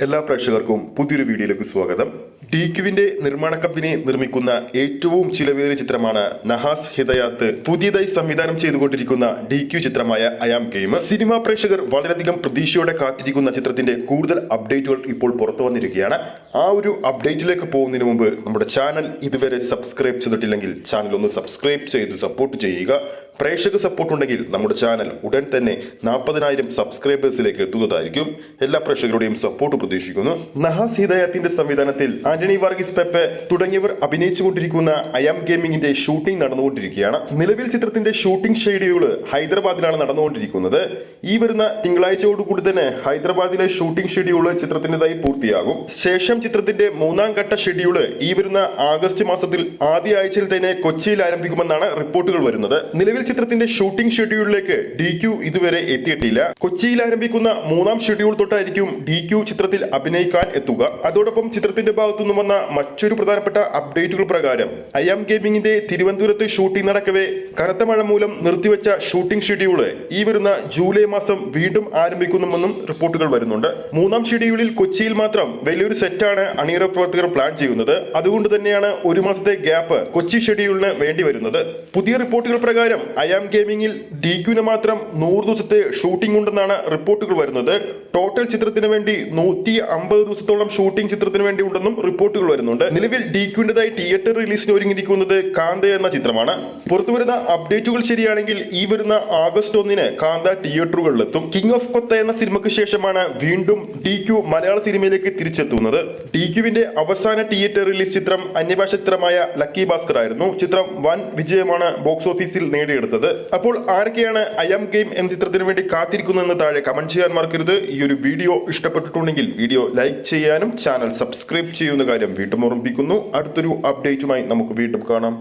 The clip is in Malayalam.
എല്ലാ പ്രേക്ഷകർക്കും പുതിയൊരു വീഡിയോയിലേക്ക് സ്വാഗതം. DQവിന്റെ നിർമ്മാണ കമ്പനി നിർമ്മിക്കുന്ന ഏറ്റവും ചിലവേറിയ ചിത്രമാണ് നഹാസ് ഹിദയാത്ത് പുതിയതായി സംവിധാനം ചെയ്തുകൊണ്ടിരിക്കുന്ന DQ ചിത്രമായ ഐ ആം ഗെയിം. സിനിമാ പ്രേക്ഷകർ വളരെയധികം പ്രതീക്ഷയോടെ കാത്തിരിക്കുന്ന ചിത്രത്തിന്റെ കൂടുതൽ അപ്ഡേറ്റുകൾ ഇപ്പോൾ പുറത്തു വന്നിരിക്കുകയാണ്. ആ ഒരു അപ്ഡേറ്റിലേക്ക് പോകുന്നതിന് മുമ്പ് നമ്മുടെ ചാനൽ ഇതുവരെ സബ്സ്ക്രൈബ് ചെയ്തിട്ടില്ലെങ്കിൽ ചാനൽ ഒന്ന് സബ്സ്ക്രൈബ് ചെയ്ത് സപ്പോർട്ട് ചെയ്യുക. പ്രേക്ഷക സപ്പോർട്ട് ഉണ്ടെങ്കിൽ നമ്മുടെ ചാനൽ ഉടൻ തന്നെ 40,000 സബ്സ്ക്രൈബേഴ്സിലേക്ക് എത്തുന്നതായിരിക്കും. എല്ലാ പ്രേക്ഷകരുടെയും സപ്പോർട്ട് പ്രതീക്ഷിക്കുന്നു. നഹാസ് ഹിദയാത്തിന്റെ സംവിധാനത്തിൽ ആന്റണി വർഗീസ് പെപ്പെ തുടങ്ങിയവർ അഭിനയിച്ചുകൊണ്ടിരിക്കുന്ന ഐ ആം ഗെയിമിംഗിന്റെ ഷൂട്ടിംഗ് നടന്നുകൊണ്ടിരിക്കുകയാണ്. നിലവിൽ ചിത്രത്തിന്റെ ഷൂട്ടിംഗ് ഷെഡ്യൂൾ ഹൈദരാബാദിലാണ് നടന്നുകൊണ്ടിരിക്കുന്നത്. ഈ വരുന്ന തിങ്കളാഴ്ചയോടുകൂടി തന്നെ ഹൈദരാബാദിലെ ഷൂട്ടിംഗ് ഷെഡ്യൂൾ ചിത്രത്തിൻ്റെതായി പൂർത്തിയാകും. ശേഷം ചിത്രത്തിന്റെ 3ാം ഘട്ട ഷെഡ്യൂൾ ഈ വരുന്ന ആഗസ്റ്റ് മാസത്തിൽ ആദ്യ ആഴ്ചയിൽ തന്നെ കൊച്ചിയിൽ ആരംഭിക്കുമെന്നാണ് റിപ്പോർട്ടുകൾ വരുന്നത്. നിലവിൽ ചിത്രത്തിന്റെ ഷൂട്ടിംഗ് ഷെഡ്യൂളിലേക്ക് DQ ഇതുവരെ എത്തിയിട്ടില്ല. കൊച്ചിയിൽ ആരംഭിക്കുന്ന 3ാം ഷെഡ്യൂൾ തൊട്ടായിരിക്കും DQ ചിത്രത്തിൽ അഭിനയിക്കാൻ എത്തുക. അതോടൊപ്പം ചിത്രത്തിന്റെ ഭാഗത്തുനിന്ന് വന്ന മറ്റൊരു പ്രധാനപ്പെട്ട അപ്ഡേറ്റുകൾ പ്രകാരം ഐ ആം ഗെയിമിംഗിന്റെ തിരുവനന്തപുരത്ത് ഷൂട്ടിംഗ് നടക്കവേ കനത്ത മഴ മൂലം നിർത്തിവെച്ച ഷൂട്ടിംഗ് ഷെഡ്യൂള് ഈ വരുന്ന ജൂലൈ മാസം വീണ്ടും ആരംഭിക്കുമെന്നും റിപ്പോർട്ടുകൾ വരുന്നുണ്ട്. 3ാം ഷെഡ്യൂളിൽ കൊച്ചിയിൽ മാത്രം വലിയൊരു സെറ്റാണ് അണിയറ പ്രവർത്തകർ പ്ലാൻ ചെയ്യുന്നത്. അതുകൊണ്ട് തന്നെയാണ് ഒരു മാസത്തെ ഗ്യാപ്പ് കൊച്ചി ഷെഡ്യൂളിന് വേണ്ടി വരുന്നത്. പുതിയ റിപ്പോർട്ടുകൾ പ്രകാരം ഐ ആം ഗെയിമിംഗിൽ DQന് മാത്രം 100 ദിവസത്തെ ഷൂട്ടിംഗ് ഉണ്ടെന്നാണ് റിപ്പോർട്ടുകൾ വരുന്നത്. ടോട്ടൽ ചിത്രത്തിന് വേണ്ടി 150 ദിവസത്തോളം ഷൂട്ടിംഗ് ചിത്രത്തിന് വേണ്ടി ഉണ്ടെന്നും റിപ്പോർട്ടുകൾ വരുന്നുണ്ട്. നിലവിൽ DQന്റേതായി തിയേറ്റർ റിലീസിന് ഒരുങ്ങിയിരിക്കുന്നത് കാന്ത എന്ന ചിത്രമാണ്. പുറത്തുവരുന്ന അപ്ഡേറ്റുകൾ ശരിയാണെങ്കിൽ ഈ വരുന്ന ആഗസ്റ്റ് 1 കാന്ത തിയേറ്ററുകളിലെത്തും. കിങ് ഓഫ് കൊത്ത എന്ന സിനിമയ്ക്ക് ശേഷമാണ് വീണ്ടും DQ മലയാള സിനിമയിലേക്ക് തിരിച്ചെത്തുന്നത്. DQവിന്റെ അവസാന തിയേറ്റർ റിലീസ് ചിത്രം അന്യഭാഷ ചിത്രമായ ലക്കി ഭാസ്കർ ആയിരുന്നു. ചിത്രം വൻ വിജയമാണ് ബോക്സ് ഓഫീസിൽ നേടിയെടുത്തത്. അപ്പോൾ ആരൊക്കെയാണ് ഐ ആം ഗെയിം എന്ന ചിത്രത്തിന് വേണ്ടി കാത്തിരിക്കുന്നതെന്ന് താഴെ കമന്റ് ചെയ്യാൻ മറക്കരുത്. ഈ ഒരു വീഡിയോ ഇഷ്ടപ്പെട്ടിട്ടുണ്ടെങ്കിൽ വീഡിയോ ലൈക്ക് ചെയ്യാനും ചാനൽ സബ്സ്ക്രൈബ് ചെയ്യുന്ന കാര്യം വീണ്ടും ഓർമ്മിപ്പിക്കുന്നു. അടുത്തൊരു അപ്ഡേറ്റുമായി നമുക്ക് വീണ്ടും കാണാം.